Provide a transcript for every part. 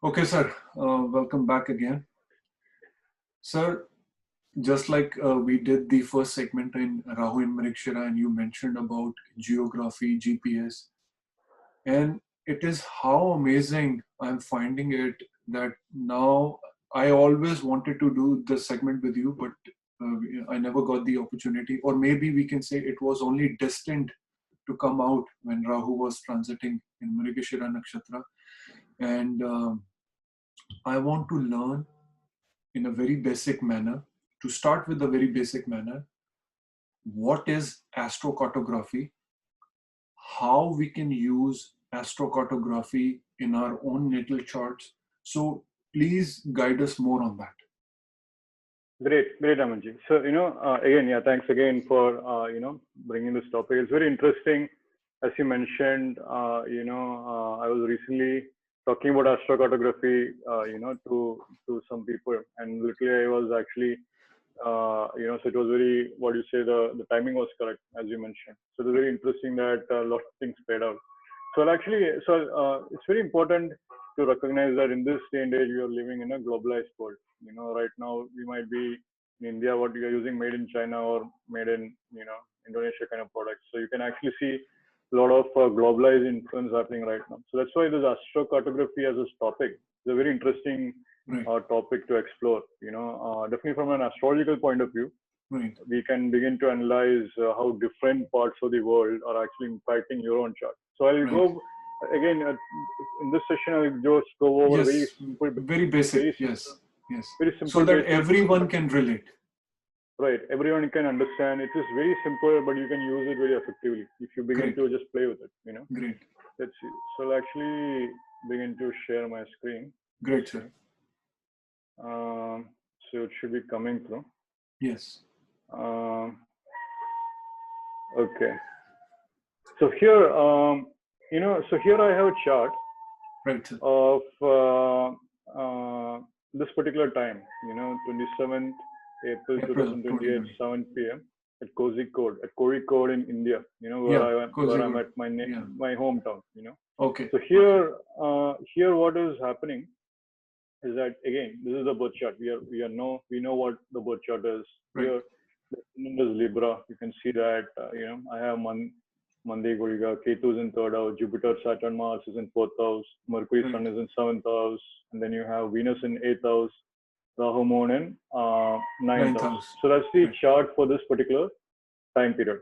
Okay, sir. Welcome back again. Sir, just like we did the first segment in Rahu and MRIGASHIRA, and you mentioned about geography, GPS, and it is how amazing I'm finding it that now I always wanted to do the segment with you, but I never got the opportunity. Or maybe we can say it was only destined to come out when Rahu was transiting in MRIGASHIRA Nakshatra. And I want to learn in a very basic manner, to start with a very basic manner, what is astrocartography, how we can use astrocartography in our own natal charts. So please guide us more on that. Great, Amanji. So, again, yeah, thanks again for, bringing this topic. It's very interesting. As you mentioned, I was recently talking about astrocartography, to some people, and literally I was actually, so it was very, what do you say, the timing was correct, as you mentioned. So it was very interesting that a lot of things played out. It's very important to recognize that in this day and age, we are living in a globalized world. Right now we might be in India, what we are using made in China or made in, Indonesia kind of products. So you can actually see a lot of globalized influence happening right now. So that's why this astrocartography as a topic is a very interesting topic to explore. Definitely from an astrological point of view, we can begin to analyze how different parts of the world are actually impacting your own chart. So I'll go again in this session. I'll just go over very simple, very basic. Yes. Very simple, so that everyone can relate. Right, everyone can understand. It is very simple, but you can use it very effectively if you begin to just play with it. Great. Let's see. So I'll actually begin to share my screen. Great, sir. So it should be coming through. Yes. Okay. So here, so here I have a chart of this particular time, 27th April 2028, 7 p.m. at Kozhikode in India, where I'm at my hometown, Okay. So here what is happening is that, again, this is the birth chart. We know what the birth chart is. Here, the is Libra. You can see that, I have Mandi Guriga, Ketu is in third house, Jupiter, Saturn, Mars is in fourth house, Mercury, Sun is in seventh house, and then you have Venus in eighth house, Rahu, Moon in ninth house. So that's the chart for this particular time period,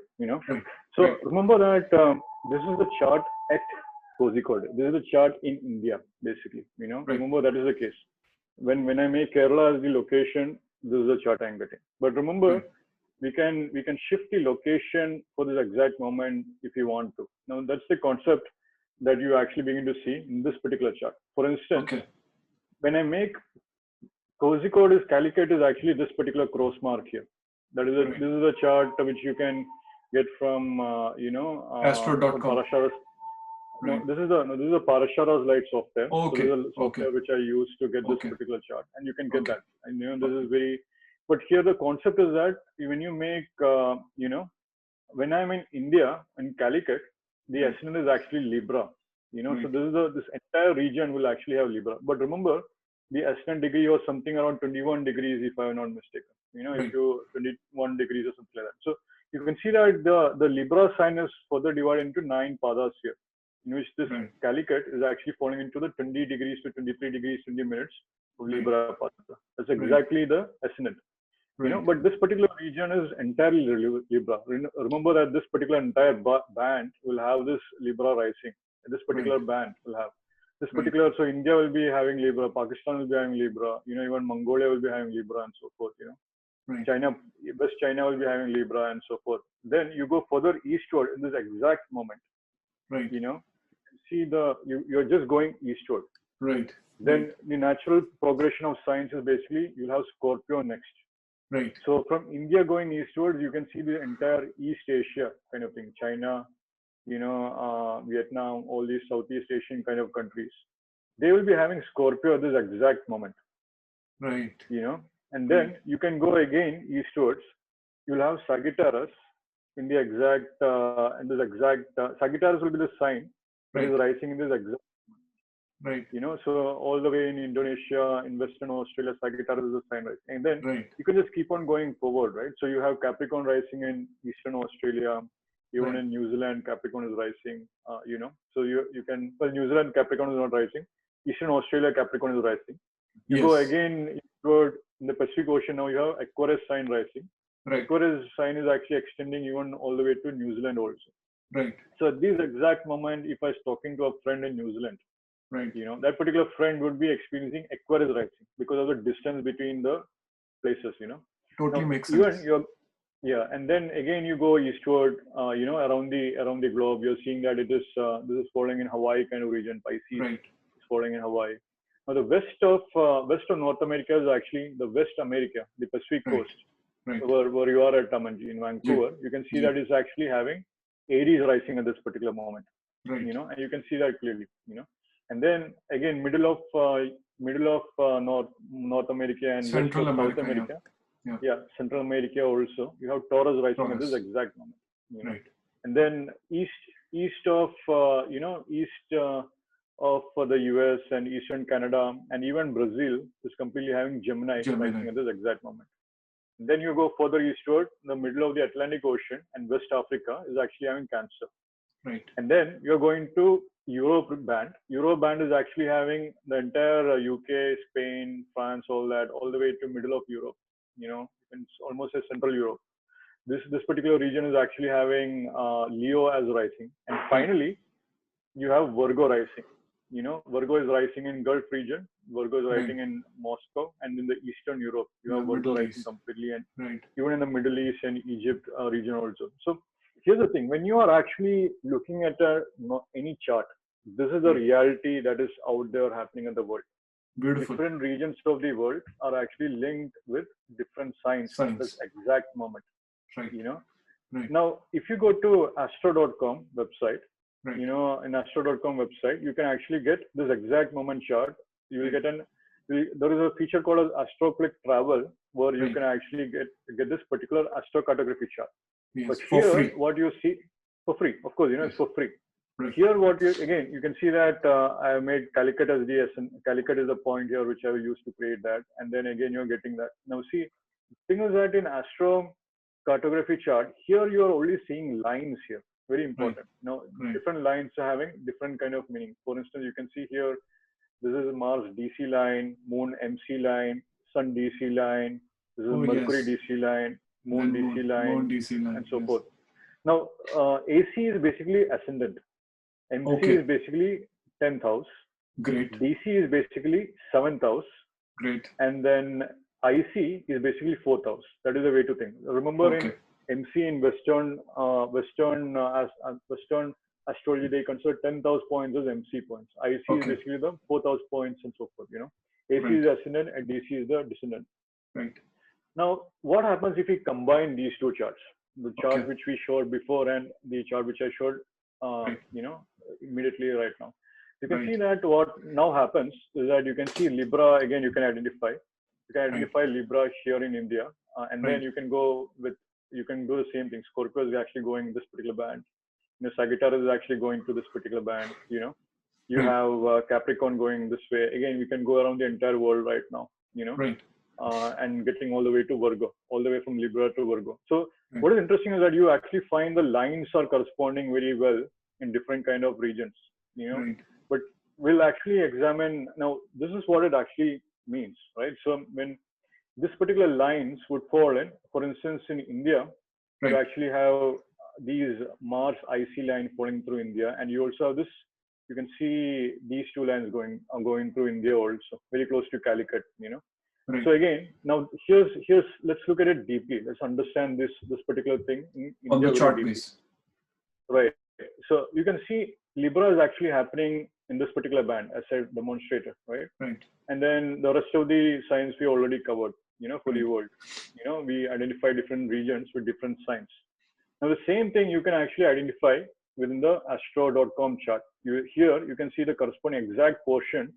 So remember that this is the chart at Kozhikode. This is the chart in India, basically, Remember that is the case. When I make Kerala as the location, this is the chart I'm getting. But remember, we can shift the location for this exact moment if you want to. Now that's the concept that you actually begin to see in this particular chart. For instance, when I make Kozhikode is Calicut is actually this particular cross mark here. That is this is a chart which you can get from Astro.com. No, this is a Parashara's Light software. Okay. So this is a software which I use to get this particular chart, and you can get that. And this is very. But here the concept is that when you make, when I'm in India in Calicut, the ascendant is actually Libra. So this entire region will actually have Libra. But remember, the ascendant degree was something around 21 degrees, if I'm not mistaken. If you 21 degrees or something like that. So you can see that the Libra sign is further divided into 9 padas here, in which this Calicut is actually falling into the 20 degrees to 23 degrees 20 minutes of Libra pada. That's exactly the ascendant. But this particular region is entirely Libra. Remember that this particular entire band will have this Libra rising. This particular band will have this particular. So India will be having Libra, Pakistan will be having Libra. Even Mongolia will be having Libra and so forth. China, West China will be having Libra and so forth. Then you go further eastward in this exact moment. See you're just going eastward. Then the natural progression of signs is basically you'll have Scorpio next. So from India going eastwards, you can see the entire East Asia kind of thing, China, Vietnam, all these Southeast Asian kind of countries. They will be having Scorpio at this exact moment. And then you can go again eastwards. You'll have Sagittarius in the exact, Sagittarius will be the sign that is rising in this exact. Right. You know, so all the way in Indonesia, in Western Australia, Sagittarius is a sign rising. And then Right. you can just keep on going forward, right? So you have Capricorn rising in Eastern Australia, even Right. in New Zealand, Capricorn is rising, you know. So you can, well, New Zealand, Capricorn is not rising. Eastern Australia, Capricorn is rising. You go Yes. again eastward in the Pacific Ocean, now you have Aquarius sign rising. Right. Aquarius sign is actually extending even all the way to New Zealand also. Right. So at this exact moment, if I was talking to a friend in New Zealand, Right. you know, that particular friend would be experiencing Aquarius rising because of the distance between the places, you know. Totally Now, makes even sense. you're, yeah, and then again you go eastward, you know, around the globe, you're seeing that it is this is falling in Hawaii kind of region. Pisces Right. is falling in Hawaii. Now the west of North America is actually the West America, the Pacific Right. coast, Right. where you are at Tamanji in Vancouver. You can see Yeah. that it's actually having Aries rising at this particular moment, Right. you know, and you can see that clearly, you know. And then again, middle of North America and west Central of South America. America, Yeah. yeah, Central America also, you have Taurus rising at this Taurus. exact moment, you know. Right. And then east of you know, east of the US and Eastern Canada and even Brazil is completely having Gemini Gemini. rising at this exact moment. And then you go further eastward, in the middle of the Atlantic Ocean and West Africa is actually having Cancer. Right. And then you're going to Europe band. Europe band is actually having the entire UK, Spain, France, all that, all the way to middle of Europe. You know, it's almost a Central Europe. This particular region is actually having Leo as rising. And finally, you have Virgo rising. You know, Virgo is rising in Gulf region. Virgo is Right. rising in Moscow, and in the Eastern Europe, you have The Virgo Middle rising East. completely, and Right. even in the Middle East and Egypt region also. So here's the thing: when you are actually looking at any chart, this is the Right. reality that is out there happening in the world. Beautiful. Different regions of the world are actually linked with different signs at this Signs. exact moment. Right. You know. Right. Now, if you go to astro.com website, Right. you know, in astro.com website, you can actually get this exact moment chart. You will Right. get there is a feature called as AstroClick Travel, where you Right. can actually get this particular astrocartography chart. Yes. But For here, free. what you see for free, of course, you know, Yes. it's for free. Right. Here, what you again, you can see that I have made Calicut as the Calicut is the point here which I used to create that, and then again you're getting that. Now, see, the thing is that in astro cartography chart, here you are only seeing lines here. Very important. Now, Right. different lines are having different kind of meaning. For instance, you can see here, this is Mars DC line, Moon MC line, Sun DC line, this is Oh Mercury yes. DC line, Moon Then DC Moon line, DC line. and so Yes. forth. Now, AC is basically ascendant. MC Okay. is basically 10th house. Great. DC is basically 7th house. Great. And then IC is basically 4th house. That is the way to think. Remember, in Okay. MC in Western astrology, they consider 10th house points as MC points. IC is Okay. basically the 4th house points and so forth. You know, AC Right. is the ascendant and DC is the descendant. Right. Now, what happens if we combine these two charts? The chart Okay. which we showed before and the chart which I showed, Right. you know, immediately right now. You can Right. see that what now happens is that you can see Libra again. You can identify. You can identify Libra here in India, and then Right. you can go with. You can do the same thing. Scorpio is actually going this particular band. You know, Sagittarius is actually going to this particular band. You know, you Right. have Capricorn going this way. Again, we can go around the entire world right now. You know, Right. and getting all the way to Virgo, all the way from Libra to Virgo. So Right. what is interesting is that you actually find the lines are corresponding very well in different kind of regions, you know. Right. But we'll actually examine now. This is what it actually means, right? So when this particular lines would fall in, for instance, in India, you Right. actually have these Mars IC line falling through India, and you also have this. You can see these two lines going through India also, very close to Calicut, you know. Right. So again, now here's let's look at it deeply. Let's understand this particular thing in On India the very chart deeply. base. Right. So you can see Libra is actually happening in this particular band as I demonstrated, right? Right. And then the rest of the signs we already covered, you know, fully Right. world. You know, we identify different regions with different signs. Now the same thing you can actually identify within the astro.com chart. Here you can see the corresponding exact portion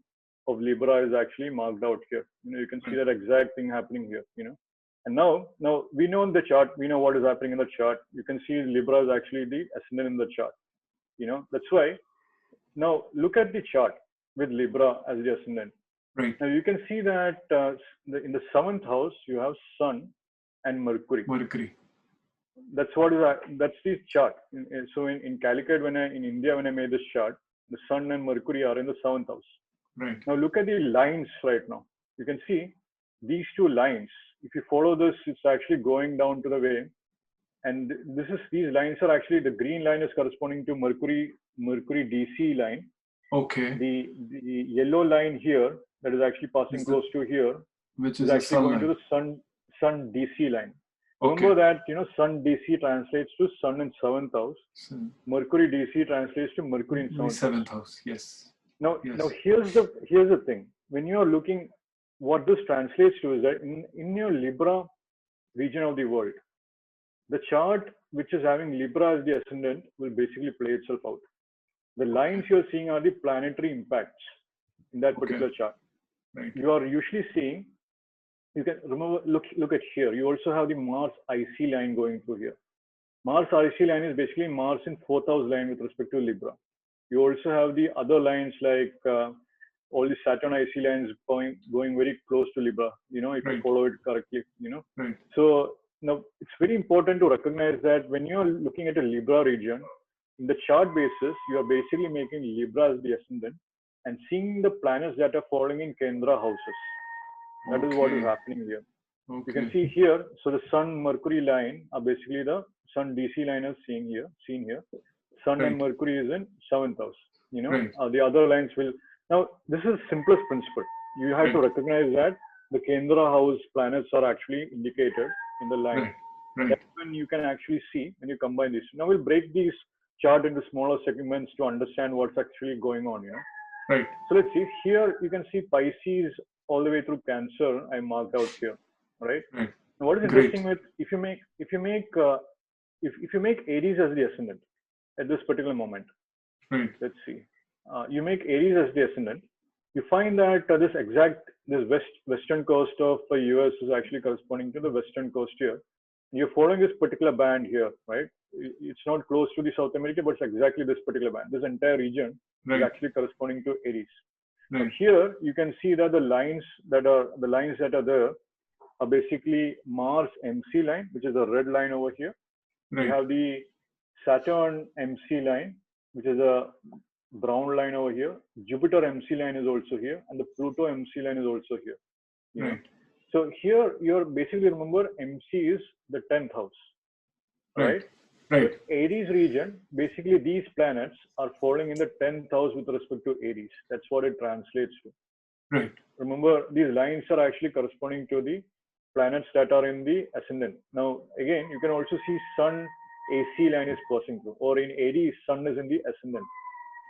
of Libra is actually marked out here. You know, you can see that exact thing happening here, you know. And now we know in the chart, we know what is happening in the chart. You can see Libra is actually the ascendant in the chart. You know, that's why now look at the chart. with Libra as the ascendant. Right. Now you can see that in the 7th house you have Sun and Mercury. Mercury. That's the chart. So in Calicut, in India, when I made this chart, the Sun and Mercury are in the 7th house. Right. Now look at the lines right now. You can see these two lines. If you follow this, it's actually going down to the way. And these lines are actually, the green line is corresponding to Mercury DC line. Okay. The yellow line here that is actually passing close to here, which is actually going to the Sun DC line. Remember that Sun DC translates to Sun in 7th house. Mercury DC translates to Mercury in 7th house. Yes. Now here's the thing. When you are looking, what this translates to is that in your Libra region of the world, the chart which is having Libra as the ascendant will basically play itself out. The lines you're seeing are the planetary impacts in that particular chart. Right. You are usually seeing, you can remember, look at here. You also have the Mars IC line going through here. Mars IC line is basically Mars in 4th house line with respect to Libra. You also have the other lines like all the Saturn IC lines going very close to Libra, if you follow it correctly, Right. So now it's very important to recognize that when you're looking at a Libra region, in the chart basis, you are basically making Libra as the ascendant and seeing the planets that are falling in Kendra houses. That is what is happening here. You can see here, so the Sun Mercury line are basically the Sun DC line is seen here. Sun and Mercury is in 7th house. The other lines will. Now, this is simplest principle. You have to recognize that the Kendra house planets are actually indicated in the line. That's when you can actually see when you combine these. Now, we'll break these chart into smaller segments to understand what's actually going on. Right. So let's see. Here you can see Pisces all the way through Cancer. I marked out here. Right. Now, what is interesting with if you make Aries as the ascendant at this particular moment. Right. Let's see. You make Aries as the ascendant. You find that this western coast of the US is actually corresponding to the western coast here. You're following this particular band here, right? It's not close to the South America, but it's exactly this particular band. This entire region is actually corresponding to Aries. Right. And here you can see that the lines that are there are basically Mars MC line, which is a red line over here. Right. You have the Saturn MC line, which is a brown line over here. Jupiter MC line is also here, and the Pluto MC line is also here. Right. So here you're basically, remember, MC is the 10th house, right? Right. So Aries region, basically these planets are falling in the 10th house with respect to Aries. That's what it translates to. Right. Remember, these lines are actually corresponding to the planets that are in the ascendant. Now, again, you can also see Sun AC line is passing through, or in Aries, Sun is in the ascendant.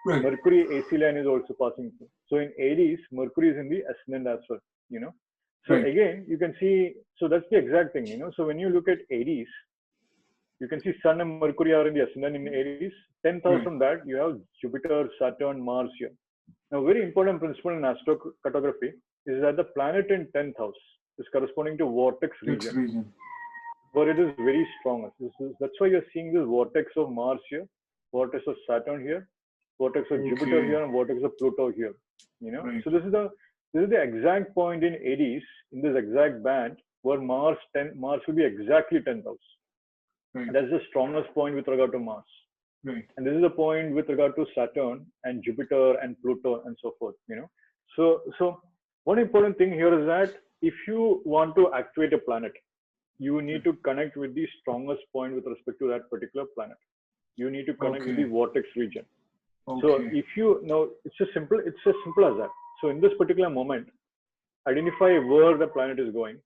Right. Mercury AC line is also passing through. So in Aries, Mercury is in the ascendant as well, So again, you can see, so that's the exact thing, So when you look at Aries, you can see Sun and Mercury are in the ascendant in Aries. 10th house from that, you have Jupiter, Saturn, Mars here. Now, very important principle in astrocartography is that the planet in 10th house is corresponding to vortex region. Where it is very strong. That's why you're seeing this vortex of Mars here, vortex of Saturn here, vortex of Jupiter here, and vortex of Pluto here. So this is the exact point in Aries, in this exact band, where Mars will be exactly 10th house. Right. That's the strongest point with regard to Mars. Right. And this is the point with regard to Saturn and Jupiter and Pluto and so forth. So one important thing here is that if you want to activate a planet, you need to connect with the strongest point with respect to that particular planet. You need to connect with the vortex region. So if you know, it's as simple as that. So in this particular moment, identify where the planet is going.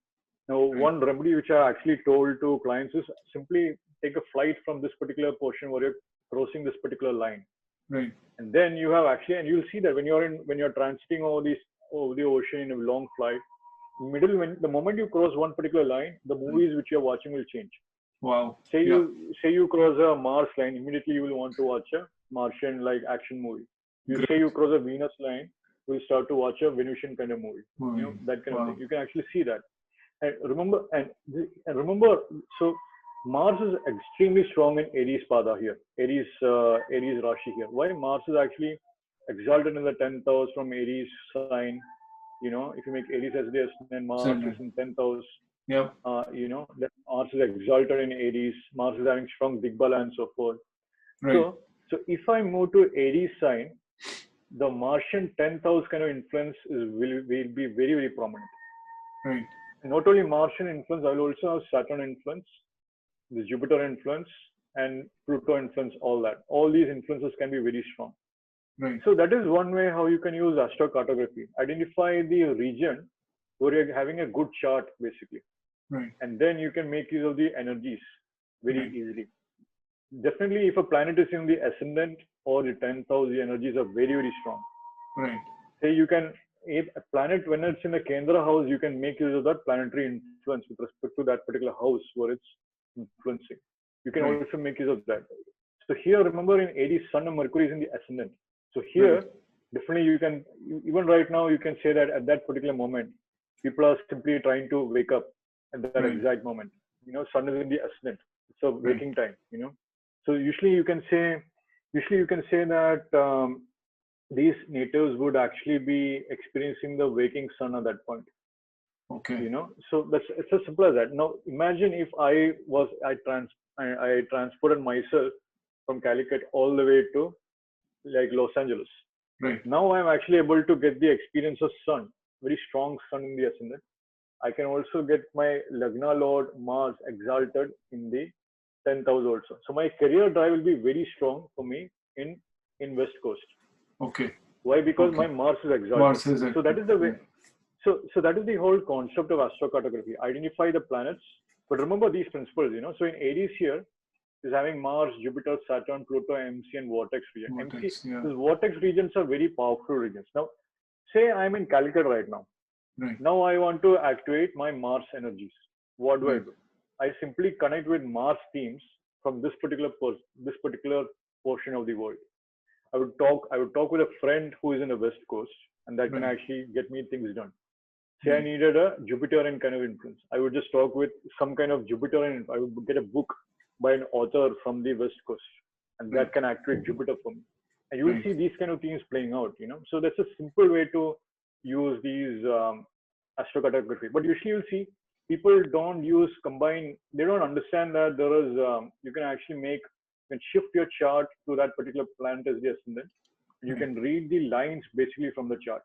Now, one remedy which I actually told to clients is simply take a flight from this particular portion where you're crossing this particular line. Right. And then you have actually, and you'll see that when you're transiting over the ocean in a long flight, the moment you cross one particular line, the movies which you're watching will change. Wow. Say you cross a Mars line, immediately you will want to watch a Martian like action movie. Say you cross a Venus line, you will start to watch a Venusian kind of movie. That kind of thing. You can actually see that. And remember, so Mars is extremely strong in Aries Pada here, Aries Rashi here. Why? Mars is actually exalted in the 10th house from Aries sign. You know, if you make Aries as the ascendant, Mars is in 10th house. Yep. You know, that Mars is exalted in Aries. Mars is having strong Digbala and so forth. Right. So if I move to Aries sign, the Martian 10th house kind of influence will be very, very prominent. Right. Not only Martian influence, I will also have Saturn influence, the Jupiter influence, and Pluto influence, all that. All these influences can be very strong. Right. So that is one way how you can use astrocartography. Identify the region where you're having a good chart, basically. Right. And then you can make use of the energies very easily. Definitely, if a planet is in the ascendant or the 10th house, the energies are very, very strong. Right. Say you can, a planet, when it's in the Kendra house, you can make use of that planetary influence with respect to that particular house where it's influencing. You can also make use of that. So here, remember in Aries, Sun and Mercury is in the ascendant. So here, definitely you can, even right now, you can say that at that particular moment, people are simply trying to wake up at that exact moment. You know, Sun is in the ascendant. It's a waking time, you know. So usually you can say that these natives would actually be experiencing the waking sun at that point. Okay. You know, so it's as simple as that. Now imagine if I transported myself from Calicut all the way to like Los Angeles. Right. Now I'm actually able to get the experience of sun, very strong sun in the ascendant. I can also get my Lagna Lord Mars exalted in the 10th house also. So my career drive will be very strong for me in West Coast. Okay. Why? Because my Mars is exalted. Mars is so that is the way. So that is the whole concept of astrocartography. Identify the planets, but remember these principles. You know, so in Aries here is having Mars, Jupiter, Saturn, Pluto, MC, and Vortex region. Vortex, These Vortex regions are very powerful regions. Now, say I'm in Calicut right now. Right. Now I want to activate my Mars energies. What do I do? I simply connect with Mars themes from this particular portion of the world. I would talk with a friend who is in the West Coast, and that can actually get me things done. Say I needed a Jupiterian kind of influence. I would just talk with some kind of Jupiterian. I would get a book by an author from the West Coast, and that can activate Jupiter for me. And you will see these kind of things playing out. You know, so that's a simple way to use these astrocartography. But usually you'll see people don't combine. They don't understand that there is you can actually shift your chart to that particular planet as the ascendant. You can read the lines basically from the chart.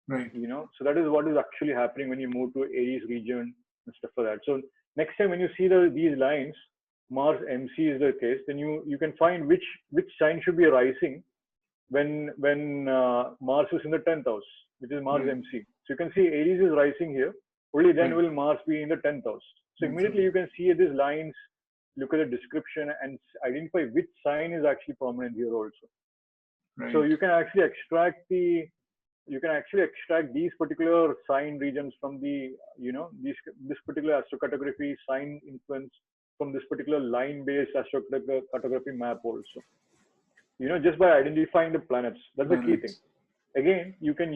Right. You know, so that is what is actually happening when you move to Aries region and stuff like that. So next time when you see these lines, Mars MC is the case, then you can find which sign should be rising when Mars is in the 10th house, which is Mars MC. So you can see Aries is rising here. Only then will Mars be in the 10th house. So immediately you can see these lines, look at the description, and identify which sign is actually prominent here also. So you can actually extract these particular sign regions from the, you know, this particular astrocartography sign influence from this particular line-based astrocartography map also. You know, just by identifying the planets. That's the key thing. Again, you can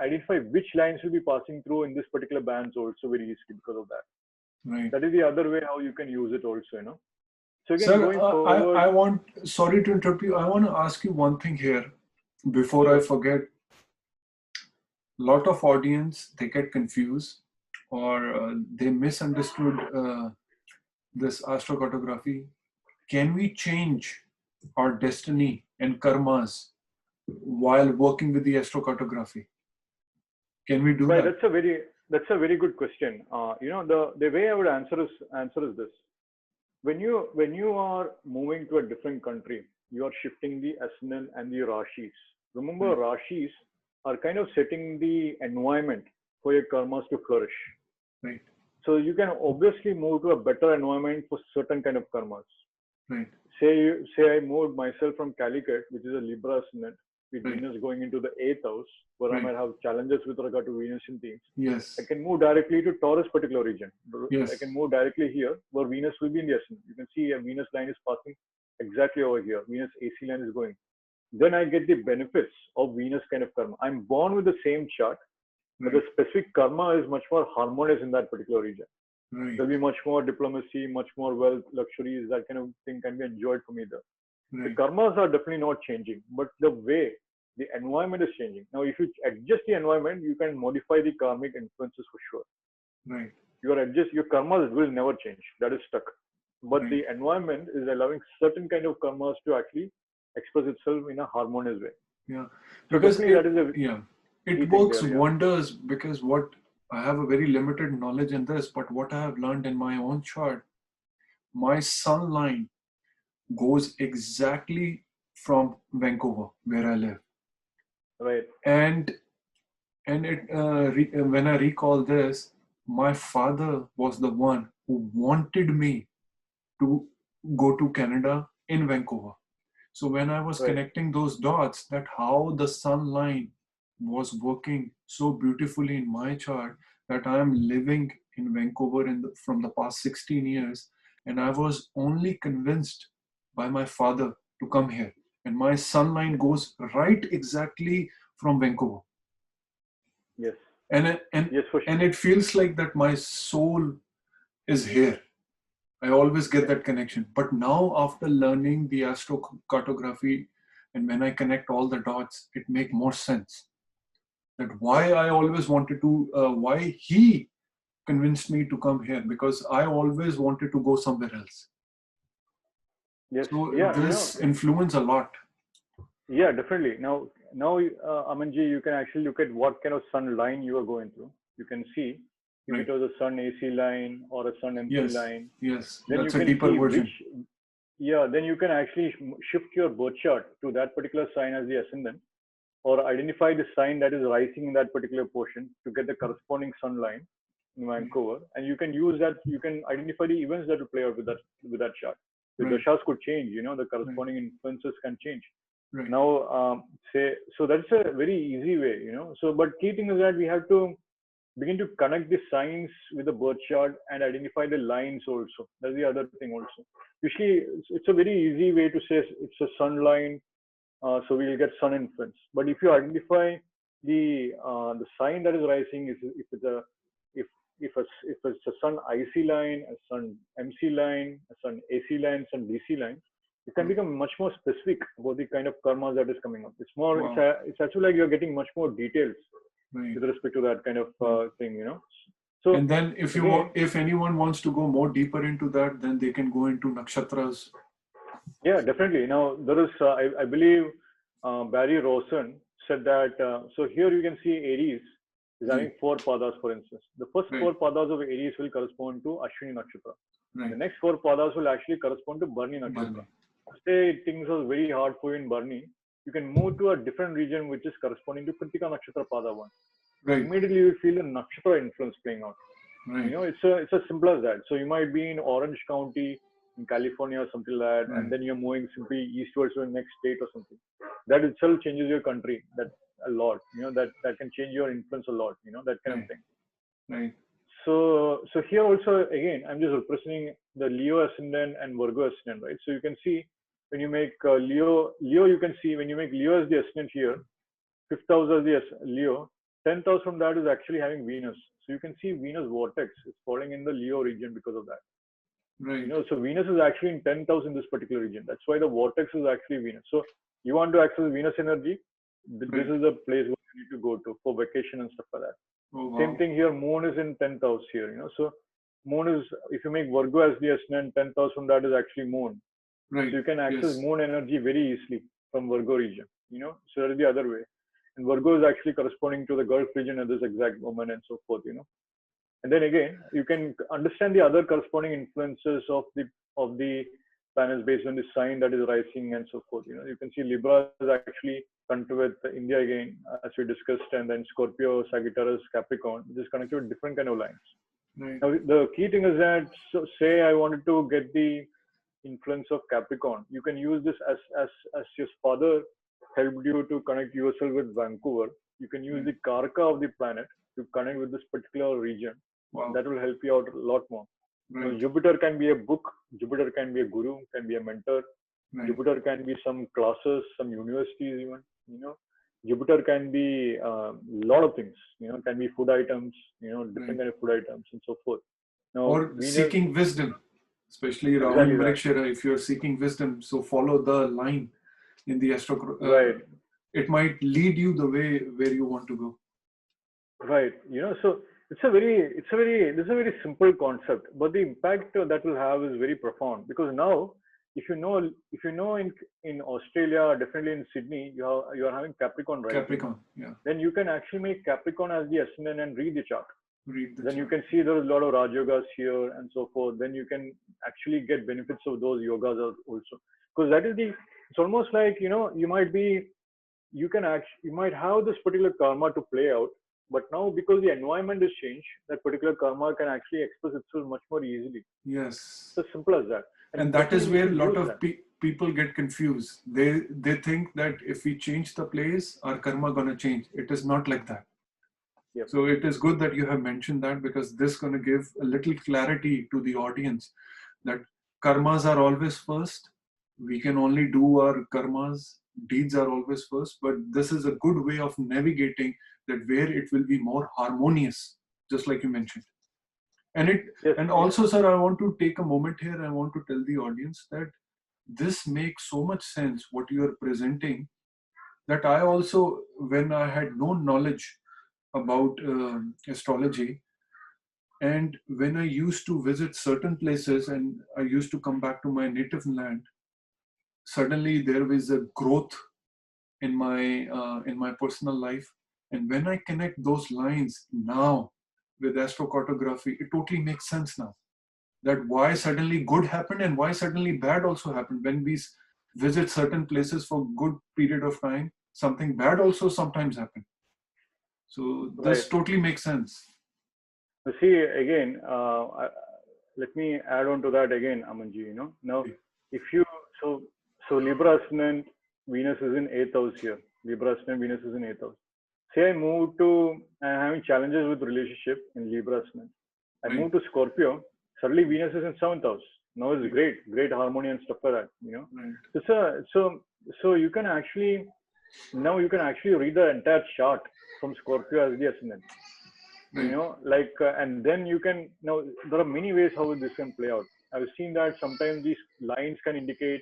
identify which lines will be passing through in this particular bands also very easily because of that. Right. That is the other way how you can use it also, you know. So again, Sir, going forward, sorry to interrupt you. I want to ask you one thing here before I forget. A lot of audience, they get confused or they misunderstood this astrocartography. Can we change our destiny and karmas while working with the astrocartography? Can we do that? That's a very good question. You know, the way I would answer is this: when you are moving to a different country, you are shifting the ascendant and the rashis. Remember, rashis are kind of setting the environment for your karmas to flourish. Right. So you can obviously move to a better environment for certain kind of karmas. Right. Say I moved myself from Calicut, which is a Libra ascendant, with Venus going into the 8th house, where I might have challenges with regard to Venus in themes. Yes. I can move directly to Taurus particular region. Yes. I can move directly here, where Venus will be in the ascendant. You can see a Venus line is passing exactly over here. Venus AC line is going. Then I get the benefits of Venus kind of karma. I'm born with the same chart, but the specific karma is much more harmonious in that particular region. There'll be much more diplomacy, much more wealth, luxuries, that kind of thing can be enjoyed for me there. The karmas are definitely not changing, but the way The environment is changing. Now, if you adjust the environment, you can modify the karmic influences for sure. Right. Your karma will never change. That is stuck. But Right. the environment is allowing certain kind of karmas to actually express itself in a harmonious way. Yeah. So Because definitely that is a key it thing works there. Yeah. wonders, because what I have a very limited knowledge in this, but what I have learned in my own chart, my sun line goes exactly from Vancouver, where I live. Right. And when I recall this, my father was the one who wanted me to go to Canada in Vancouver. So when I was Right. connecting those dots, that how the sun line was working so beautifully in my chart, that I am living in Vancouver from the past 16 years, and I was only convinced by my father to come here. And my sun line goes right exactly from Vancouver. Yes. And Yes, for sure. and it feels like that my soul is here. I always get that connection. But now, after learning the astrocartography, and when I connect all the dots, it makes more sense. That why I always wanted to, why he convinced me to come here, because I always wanted to go somewhere else. Yes. So Yeah. this influence a lot. Yeah, definitely. Now, Amanji, you can actually look at what kind of sun line you are going through. You can see if Right. it was a sun AC line or a sun MC Yes. line. Yes. Then you That's a can deeper see version. then you can actually shift your birth chart to that particular sign as the ascendant, or identify the sign that is rising in that particular portion to get the corresponding sun line in Vancouver. And you can use that, you can identify the events that will play out with that chart. The Right. dashas could change, the Right. corresponding influences can change. Right. Now, so that's a very easy way, So, but key thing is that we have to begin to connect the signs with the birth chart and identify the lines also. That's the other thing also. Usually, it's a very easy way to say it's a sun line, so we'll get sun influence. But if you identify the sign that is rising, if it's a if it's a sun IC line, a sun MC line, a sun AC line, sun DC line, it can become much more specific about the kind of karma that is coming up. It's more, Wow. it's actually like you're getting much more details Right. with respect to that kind of thing, So, and then if anyone wants to go more deeper into that, then they can go into nakshatras. Yeah, definitely. Now there is, I believe, Barry Rosen said that. So here you can see Aries is having 4 padas, for instance. The first 4 padas of Aries will correspond to Ashwini Nakshatra. Right. The next 4 padas will actually correspond to Bharani Nakshatra. Say things are very hard for you in Bharani, you can move to a different region which is corresponding to Kritika Nakshatra Pada 1. Right. Immediately you will feel the Nakshatra influence playing out. Right. It's as simple as that. So you might be in Orange County in California or something like that, and then you're moving simply eastwards to the next state or something. That itself changes your country that a lot. That can change your influence a lot. That kind of thing. Right. So here also again, I'm just representing the Leo ascendant and Virgo ascendant, right? So you can see when you make Leo, you can see when you make Leo as the ascendant here, 5th house as the Leo, 10th house from that is actually having Venus. So you can see Venus vortex is falling in the Leo region because of that. Right. So Venus is actually in 10th house in this particular region. That's why the vortex is actually Venus. So you want to access Venus energy, this is the place where you need to go to for vacation and stuff like that. Oh, wow. Same thing here, Moon is in 10th house here, So Moon is, if you make Virgo as the ascendant, 10th house from that is actually Moon. Right. So you can access Moon energy very easily from Virgo region, So that is the other way. And Virgo is actually corresponding to the Gulf region at this exact moment and so forth, And then again, you can understand the other corresponding influences of the planets based on the sign that is rising and so forth. You can see Libra is actually connected with India again, as we discussed, and then Scorpio, Sagittarius, Capricorn, which is connected with different kind of lines. Right. Now, the key thing is that, so say I wanted to get the influence of Capricorn, you can use this as your father helped you to connect yourself with Vancouver. You can use the Karka of the planet to connect with this particular region. Wow. That will help you out a lot more. Right. Now, Jupiter can be a book, Jupiter can be a guru, can be a mentor, Jupiter can be some classes, some universities even, Jupiter can be a lot of things, can be food items, different kind of food items and so forth. Now, or Venus, seeking wisdom, especially RAHU MRIGASHIRA, if you're seeking wisdom, so follow the line in the right. it might lead you the way where you want to go. Right. So this is a very simple concept, but the impact that will have is very profound, because now, if you know in Australia, definitely in Sydney, you are having Capricorn rising. Capricorn, yeah. Then you can actually make Capricorn as the ascendant and read the chart. Read the Then you chart. can see there is a lot of Raj Yogas here and so forth. Then you can actually get benefits of those yogas also, because that is it's almost like, you might have this particular karma to play out, but now because the environment has changed, that particular karma can actually express itself much more easily. Yes. It's as simple as that. And that is where a lot of people get confused. They think that if we change the place, our karma gonna change. It is not like that. Yep. So it is good that you have mentioned that, because this is gonna give a little clarity to the audience that karmas are always first. We can only do our karmas. Deeds are always first, but this is a good way of navigating that, where it will be more harmonious, just like you mentioned. And also, sir, I want to take a moment here. I want to tell the audience that this makes so much sense what you are presenting, that I also, when I had no knowledge about astrology, and when I used to visit certain places and I used to come back to my native land, suddenly there was a growth in my personal life. And when I connect those lines now with astrocartography, it totally makes sense now, that why suddenly good happened and why suddenly bad also happened. When we visit certain places for good period of time, something bad also sometimes happen. So this totally makes sense. See, again, let me add on to that again, Amanji. Now, if you so Libra ascendant, Venus is in 8th house here. Libra ascendant, Venus is in 8th house. Say I move to, I'm having challenges with relationship in Libra ascendant. I move to Scorpio. Suddenly Venus is in 7th house. Now it's great harmony and stuff like that. So you can actually read the entire chart from Scorpio as the ascendant. And then you can, now there are many ways how this can play out. I've seen that sometimes these lines can indicate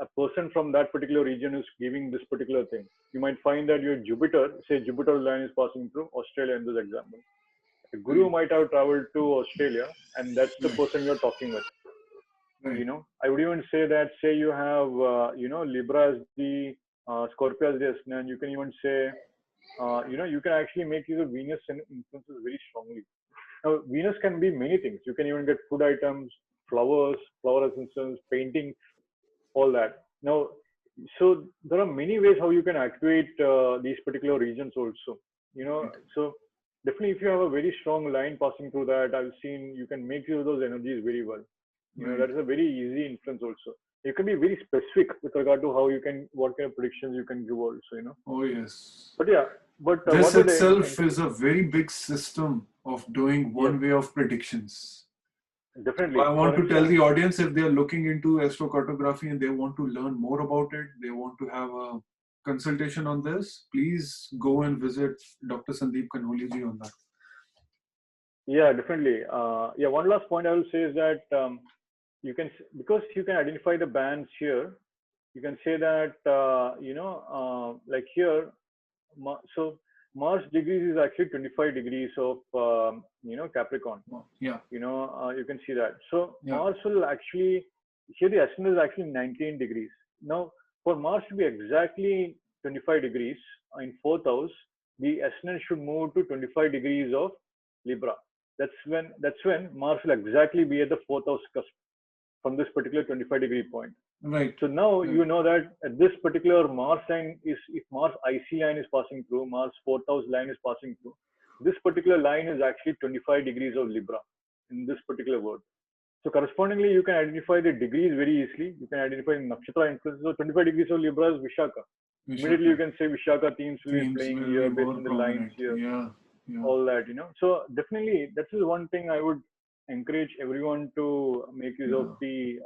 a person from that particular region is giving this particular thing. You might find that your Jupiter line is passing through Australia in this example. A guru might have traveled to Australia, and that's the person you're talking with. I would even say that, say you have, Libra as the Scorpio as the ascendant. You can even say, you can actually make use of Venus and influences very strongly. Now, Venus can be many things. You can even get food items, flowers, flower essences, paintings, all that. Now, so there are many ways how you can activate these particular regions also. So definitely, if you have a very strong line passing through that, I've seen you can make use of those energies very well. That is a very easy influence also. You can be very specific with regard to what kind of predictions you can give also. Oh yes. But yeah, but this itself is a very big system of doing one way of predictions. Definitely. I want to tell the audience, if they are looking into astrocartography and they want to learn more about it, they want to have a consultation on this, please go and visit Dr. Santhip Kanholiji on that. Yeah, definitely. One last point I will say is that because you can identify the bands here, you can say that, like here, so Mars degrees is actually 25 degrees of, Capricorn. Yeah. You can see that. So Mars will actually, here the ascendant is actually 19 degrees. Now, for Mars to be exactly 25 degrees in 4th house, the ascendant should move to 25 degrees of Libra. That's when Mars will exactly be at the 4th house cusp from this particular 25-degree point. Right. So now you know that at this particular Mars line is, if Mars IC line is passing through, Mars 4th house line is passing through, this particular line is actually 25 degrees of Libra in this particular word. So correspondingly, you can identify the degrees very easily. You can identify nakshatra influences. So 25 degrees of Libra is Vishaka. Immediately you can say Vishaka themes will be playing here based on the lines here. All that, So definitely, that is one thing I would encourage everyone to make use of the,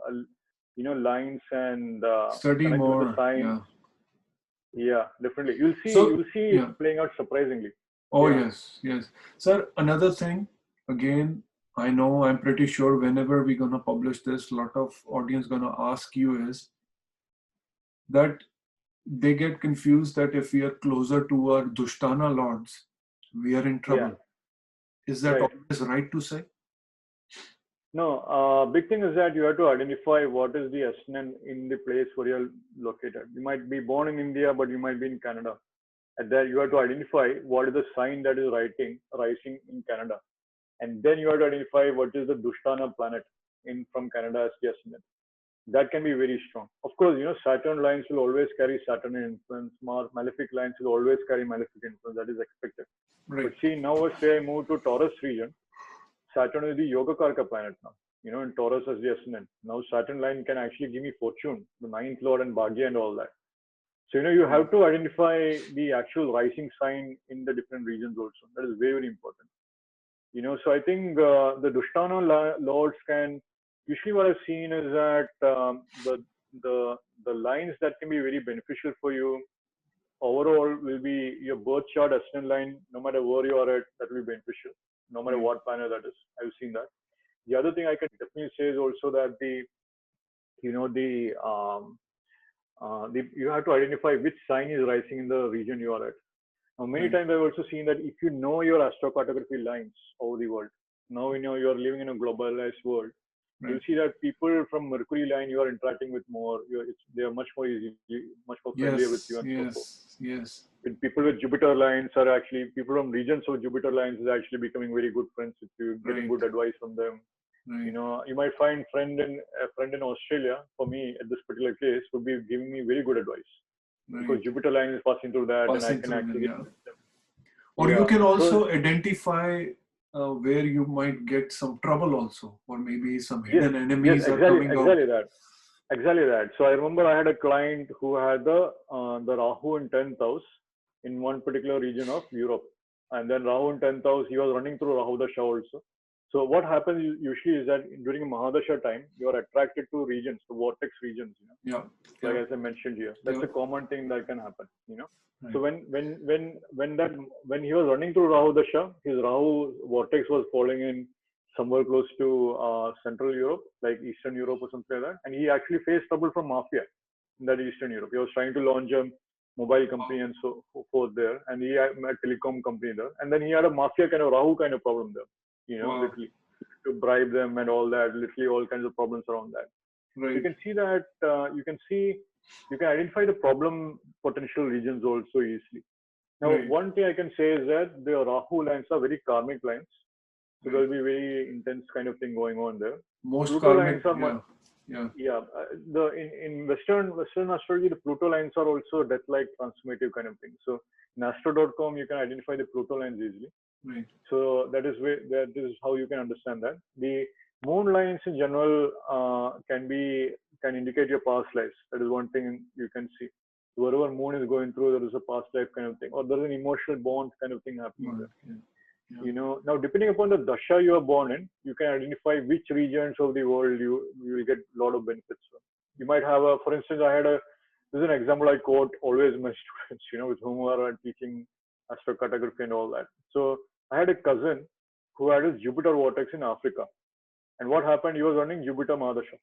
lines and study more. With the signs. Yeah, definitely. You'll see it playing out surprisingly. Oh yes. Sir, another thing, again, I know, I'm pretty sure whenever we're going to publish this, a lot of audience going to ask you is that they get confused that if we are closer to our Dushtana lords, we are in Yeah, trouble. Is that right. always right to say? No, big thing is that you have to identify what is the ascendant in the place where you're located. You might be born in India, but you might be in Canada. And then you have to identify what is the sign that is rising in Canada. And then you have to identify what is the Dushtana planet in from Canada as the ascendant. That can be very strong. Of course, Saturn lines will always carry Saturn influence. Malefic lines will always carry malefic influence. That is expected. Right. But see, now say I move to Taurus region, Saturn is the Yogakarka planet now. In Taurus as the ascendant. Now Saturn line can actually give me fortune, the ninth lord and Bhagya and all that. So you have to identify the actual rising sign in the different regions also. That is very, very important. So I think the Dushtana lords can usually what I've seen is that the lines that can be very beneficial for you overall will be your birth chart ascendant line. No matter where you are at, that will be beneficial. No matter what planet that is, I've seen that. The other thing I can definitely say is also that you have to identify which sign is rising in the region you are at. Now, many times I've also seen that if you know your astrocartography lines over the world, now you are living in a globalized world, you'll see that people from Mercury line you are interacting with more. They are much more easy, much more familiar with you and so forth. Yes. With people with Jupiter lines are actually people from regions of Jupiter lines is actually becoming very good friends with you, getting good advice from them. Right. You might find a friend in Australia. For me, at this particular case, would be giving me very good advice because Jupiter line is passing through that, and I can actually get them. Or you can also identify where you might get some trouble also, or maybe some hidden enemies are coming out. Exactly that. So I remember I had a client who had the Rahu in 10th house in one particular region of Europe, and then Rahu in 10th house, he was running through Rahu Dasha also. So what happens usually is that during Mahadasha time, you are attracted to regions, the vortex regions. Like as I mentioned here, that's a common thing that can happen. So when he was running through Rahu Dasha, his Rahu vortex was falling in somewhere close to Central Europe, like Eastern Europe or something like that, and he actually faced trouble from mafia in that Eastern Europe. He was trying to launch a mobile company and so forth there, and he had a telecom company there, and then he had a mafia kind of Rahu kind of problem there. Literally to bribe them and all that, literally all kinds of problems around that. Right. You can see that you can identify the problem potential regions also easily. Now, one thing I can say is that the Rahu lines are very karmic lines. So there'll be very intense kind of thing going on there. Most Pluto karmic, lines are in Western astrology, the Pluto lines are also death-like transformative kind of thing. So in astro.com, you can identify the Pluto lines easily. Right. So that is how you can understand that. The moon lines in general can indicate your past lives. That is one thing you can see. Wherever moon is going through, there is a past life kind of thing, or there is an emotional bond kind of thing happening there. Now depending upon the dasha you are born in, you can identify which regions of the world you will get a lot of benefits from. You might have for instance, this is an example I quote always my students, with whom I am teaching astrocartography and all that. So I had a cousin who had his Jupiter vortex in Africa. And what happened, he was running Jupiter Mahadasha.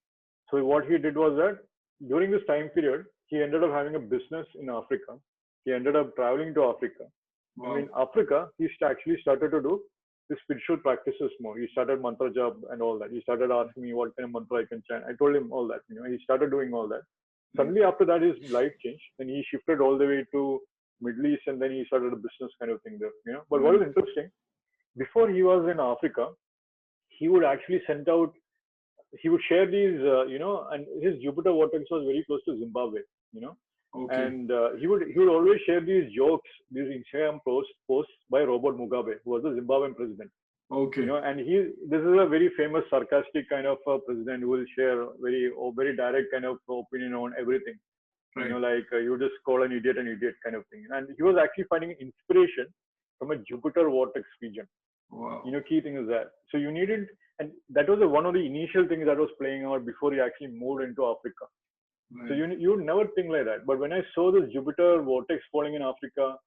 So what he did was that during this time period, he ended up having a business in Africa. He ended up traveling to Africa. Wow. And in Africa, he actually started to do the spiritual practices more. He started mantra jap and all that. He started asking me what kind of mantra I can chant. I told him all that. He started doing all that. Suddenly after that, his life changed. Then he shifted all the way to Middle East, and then he started a business kind of thing there. But what is interesting, before he was in Africa, he would actually he would share these, and his Jupiter vortex was very close to Zimbabwe, and he would always share these jokes, these Instagram posts by Robert Mugabe, who was the Zimbabwean president. Okay. And this is a very famous sarcastic kind of president who will share very direct kind of opinion on everything. Right. You just call an idiot kind of thing. And he was actually finding inspiration from a Jupiter vortex region. Wow. Key thing is that. So you needed, and that was one of the initial things that was playing out before he actually moved into Africa. Right. So you would never think like that. But when I saw this Jupiter vortex falling in Africa,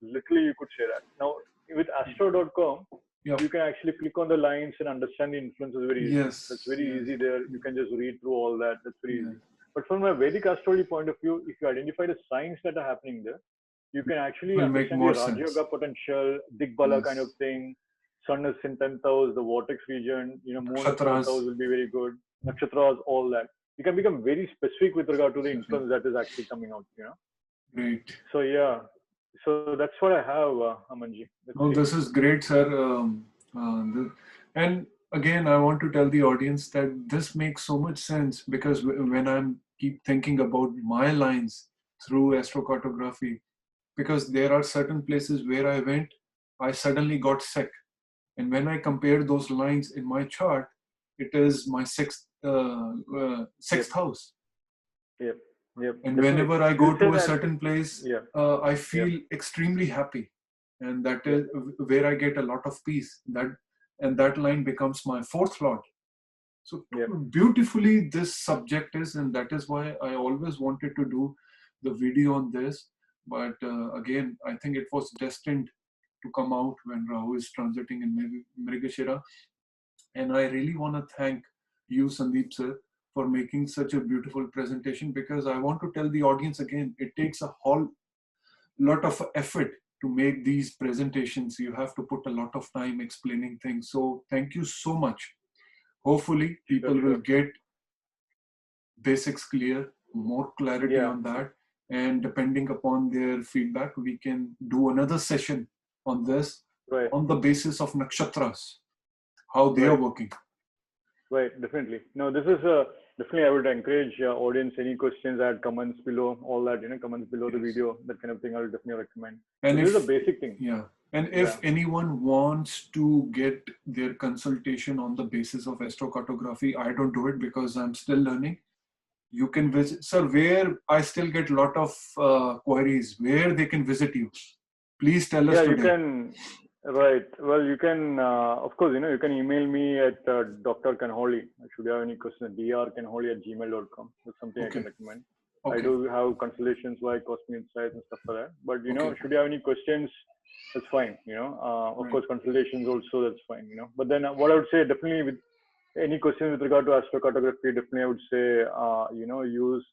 literally you could say that. Now with astro.com, you can actually click on the lines and understand the influences very easy. Yes. That's very easy there. You can just read through all that. That's very easy. But from a Vedic astrology point of view, if you identify the signs that are happening there, you can actually Will make understand the more Raja sense. Yoga potential, Digbala kind of Yes. thing. Sun is in 10th house, the Vortex region, Moon in 4th Nakshatras. house will be very good. Nakshatras, all that. You can become very specific with regard to the Exactly. influence that is actually coming out. Great. So yeah, so that's what I have, Amanji. Let's Oh, see. this is great, sir. And again, I want to tell the audience that this makes so much sense because when I'm keep thinking about my lines through astrocartography, because there are certain places where I went, I suddenly got sick. And when I compare those lines in my chart, it is my Yep, sixth house. yep, yep. And Definitely. whenever I We'll go say to a that. certain place, Yeah, I yeah, feel extremely happy, and that yeah, is where I get a lot of peace. That line becomes my fourth lord. So yeah. beautifully this subject is, and that is why I always wanted to do the video on this. But again, I think it was destined to come out when Rahu is transiting in Mrigashira. And I really want to thank you, Sandeep sir, for making such a beautiful presentation, because I want to tell the audience again, it takes a whole lot of effort to make these presentations. You have to put a lot of time explaining things. So thank you so much. Hopefully Sure, people will sure. get basics clear, more clarity Yeah, on that. And depending upon their feedback, we can do another session on this right, on the basis of nakshatras, how they are right. working. Right, definitely. No, this is definitely I would encourage audience any questions, add comments below, all that, comments below the Yes. video, that kind of thing. I will definitely recommend. So And this is a if, basic thing. yeah, and Yeah, if anyone wants to get their consultation on the basis of astrocartography, I don't do it because I'm still learning. You can visit, sir, where I still get a lot of queries, where they can visit you. Please tell us yeah. You today. can, right. Well, you can, of course, you can email me at Dr. Kanholi. Should you have any questions, drkanholi@gmail.com. That's something I Okay, can recommend. I okay, do have consultations like cosmic insights and stuff like that. But okay, should you have any questions, that's fine. Of right. course, consultations also, that's fine. But then what I would say, definitely with any questions with regard to astrocartography, definitely I would say, use,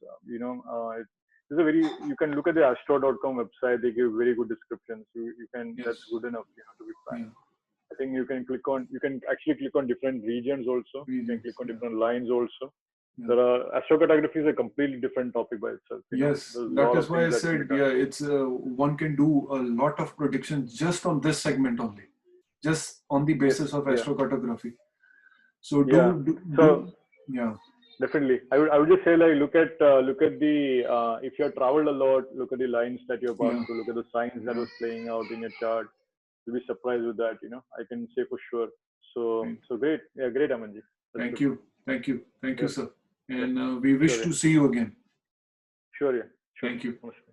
it's a very, you can look at the astro.com website. They give very good descriptions. You can, that's Yes, good enough, to be frank. yeah, I think you can actually click on different regions also. You can regions, click on yeah, different lines also. yeah. There are, astrocartography is a completely different topic by itself. Yes, There's a that lot of is why things I that can be said, done. yeah, it's one can do a lot of predictions just on this segment only, just on the Yes, basis of yeah, astrocartography. So yeah. So yeah, definitely. I would just say, like, look at the if you have traveled a lot, look at the lines that you have passed yeah, through, look at the signs that yeah. was playing out in your chart. You'll be surprised with that. I can say for sure. So Great. so great. Yeah, great, Amanji. That's Thank good. you, thank you, thank you, Yeah, sir. yeah. And we Sure, wish yeah. to see you again. Sure, yeah. Sure. Thank you. Namaste.